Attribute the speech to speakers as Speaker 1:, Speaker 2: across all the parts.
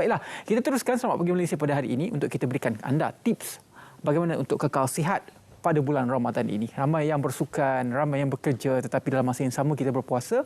Speaker 1: Baiklah, kita teruskan Selamat Pagi Malaysia pada hari ini untuk kita berikan anda tips bagaimana untuk kekal sihat pada bulan Ramadan ini. Ramai yang bersukan, ramai yang bekerja, tetapi dalam masa yang sama kita berpuasa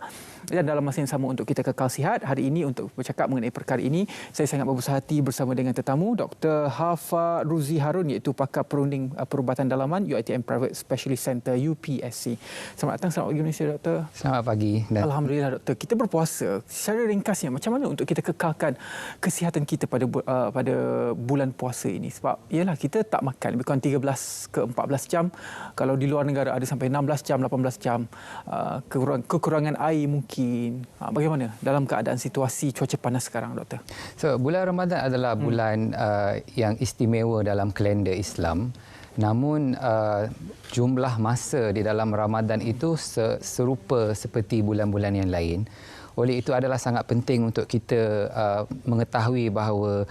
Speaker 1: dan dalam masa yang sama untuk kita kekal sihat. Hari ini untuk bercakap mengenai perkara ini, saya sangat berbesar hati bersama dengan tetamu Dr. Hafa Ruzi Harun, iaitu pakar perunding perubatan dalaman UiTM Private Specialist Center UPSC. Selamat datang, Selamat Pagi Malaysia, Doktor.
Speaker 2: Selamat pagi.
Speaker 1: Alhamdulillah, Doktor. Kita berpuasa. Secara ringkasnya, macam mana untuk kita kekalkan kesihatan kita pada bulan puasa ini? Sebab ialah kita tak makan lebih kurang 13 ke 14 jam. Kalau di luar negara ada sampai 16 jam, 18 jam. Kekurangan air mungkin. Bagaimana dalam keadaan situasi cuaca panas sekarang, Doktor?
Speaker 2: So, bulan Ramadan adalah bulan yang istimewa dalam kalender Islam. Namun jumlah masa di dalam Ramadan itu serupa seperti bulan-bulan yang lain. Oleh itu adalah sangat penting untuk kita mengetahui bahawa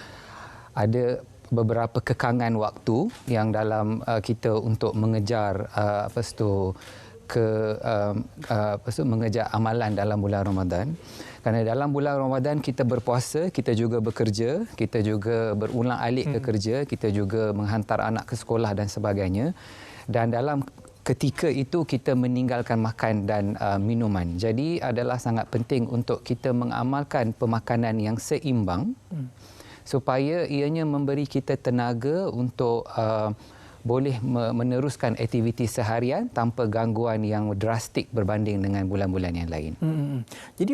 Speaker 2: ada beberapa kekangan waktu yang dalam kita untuk mengejar mengejar amalan dalam bulan Ramadan. Kerana dalam bulan Ramadan kita berpuasa, kita juga bekerja, kita juga berulang-alik ke kerja, kita juga menghantar anak ke sekolah dan sebagainya. Dan dalam ketika itu kita meninggalkan makan dan minuman. Jadi adalah sangat penting untuk kita mengamalkan pemakanan yang seimbang supaya ianya memberi kita tenaga untuk boleh meneruskan aktiviti seharian tanpa gangguan yang drastik berbanding dengan bulan-bulan yang lain.
Speaker 1: Jadi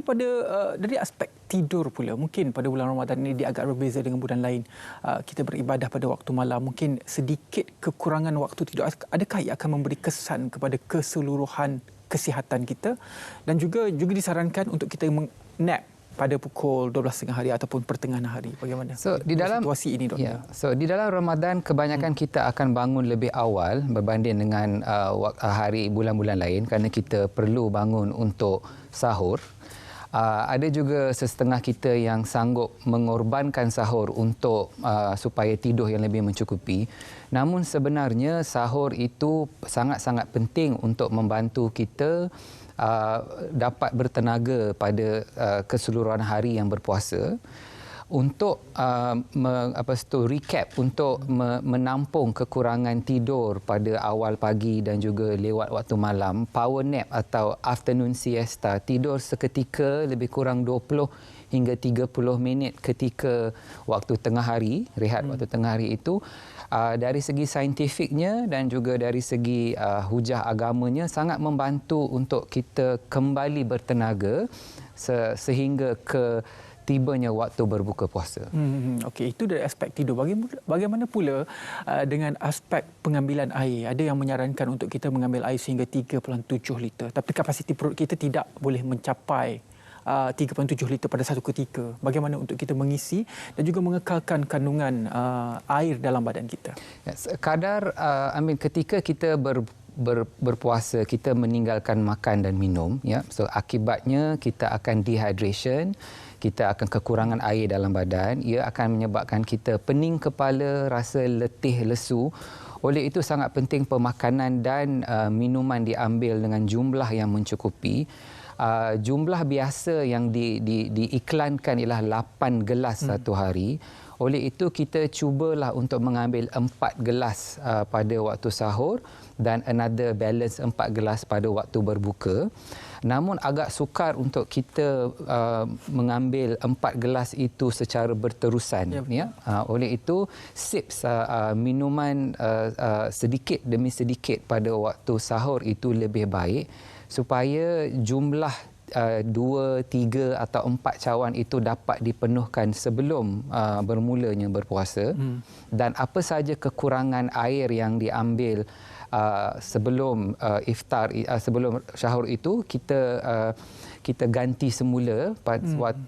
Speaker 1: dari aspek tidur pula, mungkin pada bulan Ramadan ini dia agak berbeza dengan bulan lain. Kita beribadah pada waktu malam, mungkin sedikit kekurangan waktu tidur. Adakah ia akan memberi kesan kepada keseluruhan kesihatan kita? Dan juga disarankan untuk kita nap pada pukul 12.30 hari ataupun pertengahan hari. Bagaimana
Speaker 2: di dalam
Speaker 1: situasi ini, Doktor?
Speaker 2: Di dalam Ramadan kebanyakan kita akan bangun lebih awal berbanding dengan hari bulan-bulan lain kerana kita perlu bangun untuk sahur. Ada juga setengah kita yang sanggup mengorbankan sahur untuk supaya tidur yang lebih mencukupi. Namun sebenarnya sahur itu sangat-sangat penting untuk membantu kita dapat bertenaga pada keseluruhan hari yang berpuasa untuk recap, untuk menampung kekurangan tidur pada awal pagi dan juga lewat waktu malam, power nap atau afternoon siesta, tidur seketika lebih kurang 20 hingga 30 minit ketika waktu tengah hari, rehat waktu tengah hari itu dari segi saintifiknya dan juga dari segi hujah agamanya sangat membantu untuk kita kembali bertenaga sehingga ke tibanya waktu berbuka puasa.
Speaker 1: Okey, itu dari aspek tidur. Bagaimana pula dengan aspek pengambilan air? Ada yang menyarankan untuk kita mengambil air sehingga 3.7 liter. Tapi kapasiti perut kita tidak boleh mencapai 3.7 liter pada satu ketika. Bagaimana untuk kita mengisi dan juga mengekalkan kandungan air dalam badan kita?
Speaker 2: Kadar, ketika kita berpuasa, kita meninggalkan makan dan minum. So, akibatnya kita akan dehydration, kita akan kekurangan air dalam badan. Ia akan menyebabkan kita pening kepala, rasa letih, lesu. Oleh itu sangat penting pemakanan dan minuman diambil dengan jumlah yang mencukupi. Jumlah biasa yang diiklankan ialah 8 gelas satu hari. Oleh itu kita cubalah untuk mengambil 4 gelas pada waktu sahur dan another balance 4 gelas pada waktu berbuka. Namun agak sukar untuk kita mengambil 4 gelas itu secara berterusan. Oleh itu sips minuman sedikit demi sedikit pada waktu sahur itu lebih baik supaya jumlah 2, 3 atau 4 cawan itu dapat dipenuhkan sebelum bermulanya berpuasa. Dan apa sahaja kekurangan air yang diambil sebelum iftar, sebelum sahur itu kita ganti semula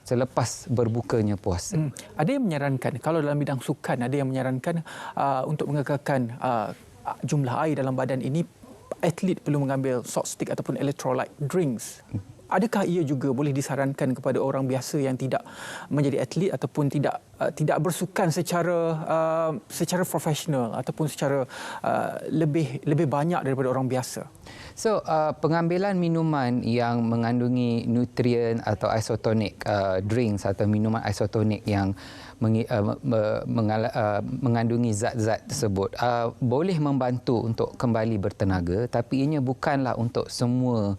Speaker 2: selepas berbukanya puasa.
Speaker 1: Ada yang menyarankan, kalau dalam bidang sukan, ada yang menyarankan untuk mengekalkan jumlah air dalam badan ini, atlet perlu mengambil salt stick ataupun electrolyte drinks. Adakah ia juga boleh disarankan kepada orang biasa yang tidak menjadi atlet ataupun tidak bersukan secara profesional ataupun secara lebih banyak daripada orang biasa?
Speaker 2: So, pengambilan minuman yang mengandungi nutrien atau isotonic drinks atau minuman isotonik yang mengandungi zat-zat tersebut boleh membantu untuk kembali bertenaga, tapi ianya bukanlah untuk semua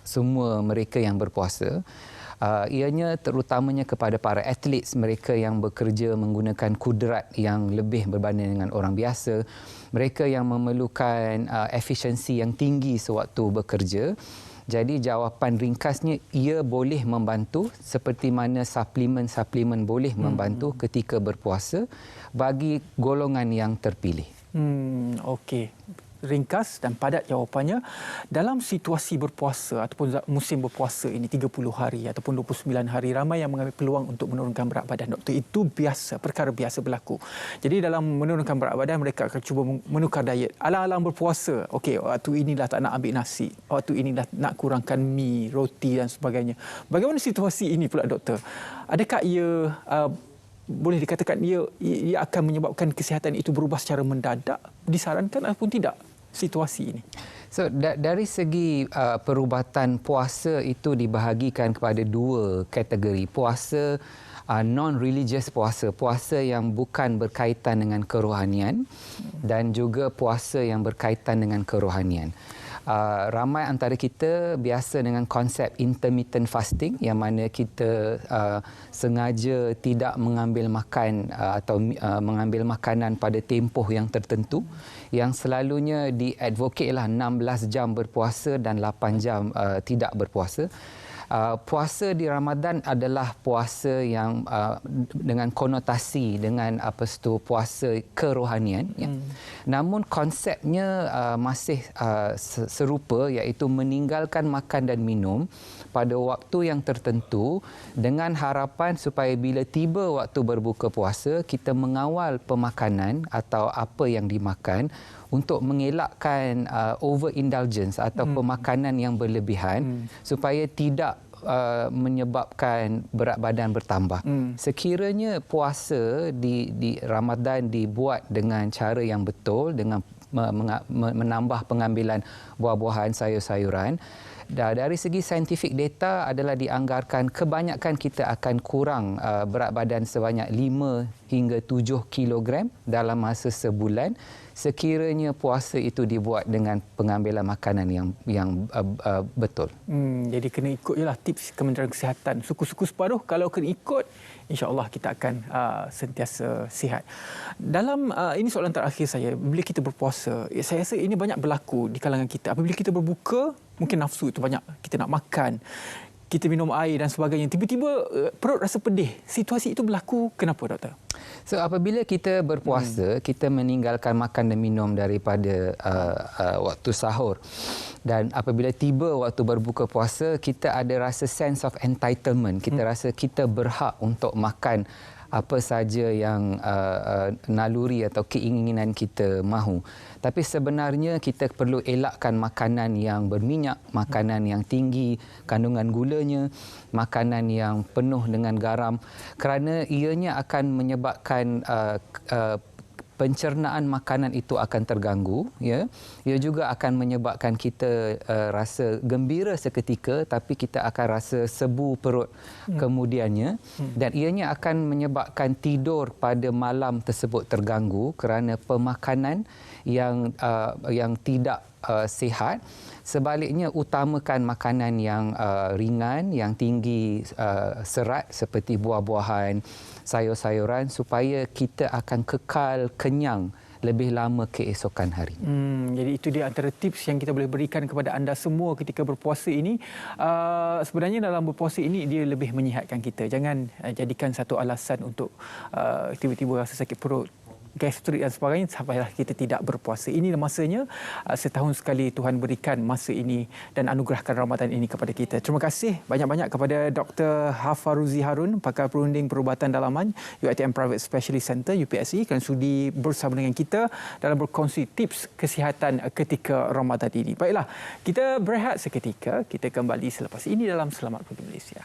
Speaker 2: semua mereka yang berpuasa. Ianya terutamanya kepada para atlet, mereka yang bekerja menggunakan kudrat yang lebih berbanding dengan orang biasa, mereka yang memerlukan efisiensi yang tinggi sewaktu bekerja. Jadi jawapan ringkasnya, ia boleh membantu seperti mana suplemen-suplemen boleh membantu ketika berpuasa bagi golongan yang terpilih.
Speaker 1: Okey. Ringkas dan padat jawapannya. Dalam situasi berpuasa ataupun musim berpuasa ini 30 hari ataupun 29 hari, ramai yang mengambil peluang untuk menurunkan berat badan, doktor. Itu biasa, perkara biasa berlaku. Jadi dalam menurunkan berat badan, mereka akan cuba menukar diet. Alang-alang berpuasa, okey, waktu inilah tak nak ambil nasi, waktu inilah nak kurangkan mi, roti dan sebagainya. Bagaimana situasi ini pula, doktor? Adakah ia boleh dikatakan ia akan menyebabkan kesihatan itu berubah secara mendadak, disarankan ataupun tidak situasi ini?
Speaker 2: So dari segi perubatan puasa itu dibahagikan kepada dua kategori. Puasa non-religious puasa yang bukan berkaitan dengan kerohanian, dan juga puasa yang berkaitan dengan kerohanian. Ramai antara kita biasa dengan konsep intermittent fasting, yang mana kita sengaja tidak mengambil makan atau mengambil makanan pada tempoh yang tertentu, yang selalunya diadvocate lah 16 jam berpuasa dan 8 jam tidak berpuasa. Puasa di Ramadan adalah puasa yang dengan konotasi dengan puasa kerohanian, ya. Namun konsepnya masih serupa, iaitu meninggalkan makan dan minum pada waktu yang tertentu dengan harapan supaya bila tiba waktu berbuka puasa, kita mengawal pemakanan atau apa yang dimakan untuk mengelakkan overindulgence atau pemakanan yang berlebihan supaya tidak menyebabkan berat badan bertambah. Sekiranya puasa di Ramadan dibuat dengan cara yang betul, dengan menambah pengambilan buah-buahan, sayur-sayuran, dari segi saintifik data adalah dianggarkan kebanyakan kita akan kurang berat badan sebanyak 5 hingga 7 kilogram dalam masa sebulan sekiranya puasa itu dibuat dengan pengambilan makanan yang betul.
Speaker 1: Jadi kena ikut jelah tips Kementerian Kesihatan. Suku-suku separuh, kalau kena ikut, insya-Allah kita akan sentiasa sihat. Dalam ini soalan terakhir saya, bila kita berpuasa, saya rasa ini banyak berlaku di kalangan kita. Apabila kita berbuka, mungkin nafsu itu banyak, kita nak makan, kita minum air dan sebagainya. Tiba-tiba perut rasa pedih. Situasi itu berlaku kenapa, doktor?
Speaker 2: So apabila kita berpuasa, kita meninggalkan makan dan minum daripada waktu sahur. Dan apabila tiba waktu berbuka puasa, kita ada rasa sense of entitlement. Kita rasa kita berhak untuk makan apa saja yang naluri atau keinginan kita mahu. Tapi sebenarnya kita perlu elakkan makanan yang berminyak, makanan yang tinggi kandungan gulanya, makanan yang penuh dengan garam, kerana ianya akan menyebabkan pencernaan makanan itu akan terganggu, ya. Ia juga akan menyebabkan kita rasa gembira seketika, tapi kita akan rasa sebu perut kemudiannya, dan ianya akan menyebabkan tidur pada malam tersebut terganggu kerana pemakanan yang tidak sihat. Sebaliknya, utamakan makanan yang ringan, yang tinggi serat seperti buah-buahan, sayur-sayuran, supaya kita akan kekal kenyang lebih lama keesokan hari.
Speaker 1: Jadi itu dia antara tips yang kita boleh berikan kepada anda semua ketika berpuasa ini. Sebenarnya dalam berpuasa ini dia lebih menyihatkan kita. Jangan jadikan satu alasan untuk tiba-tiba rasa sakit perut, gastrik dan sebagainya sampailah kita tidak berpuasa. Inilah masanya, setahun sekali Tuhan berikan masa ini dan anugerahkan Ramadan ini kepada kita. Terima kasih banyak-banyak kepada Dr. Hafaruzi Harun, pakar perunding perubatan dalaman UiTM Private Specialist Center UPSC, kerana sudi bersama dengan kita dalam berkongsi tips kesihatan ketika Ramadan ini. Baiklah, kita berehat seketika, kita kembali selepas ini dalam Selamat Pagi Malaysia.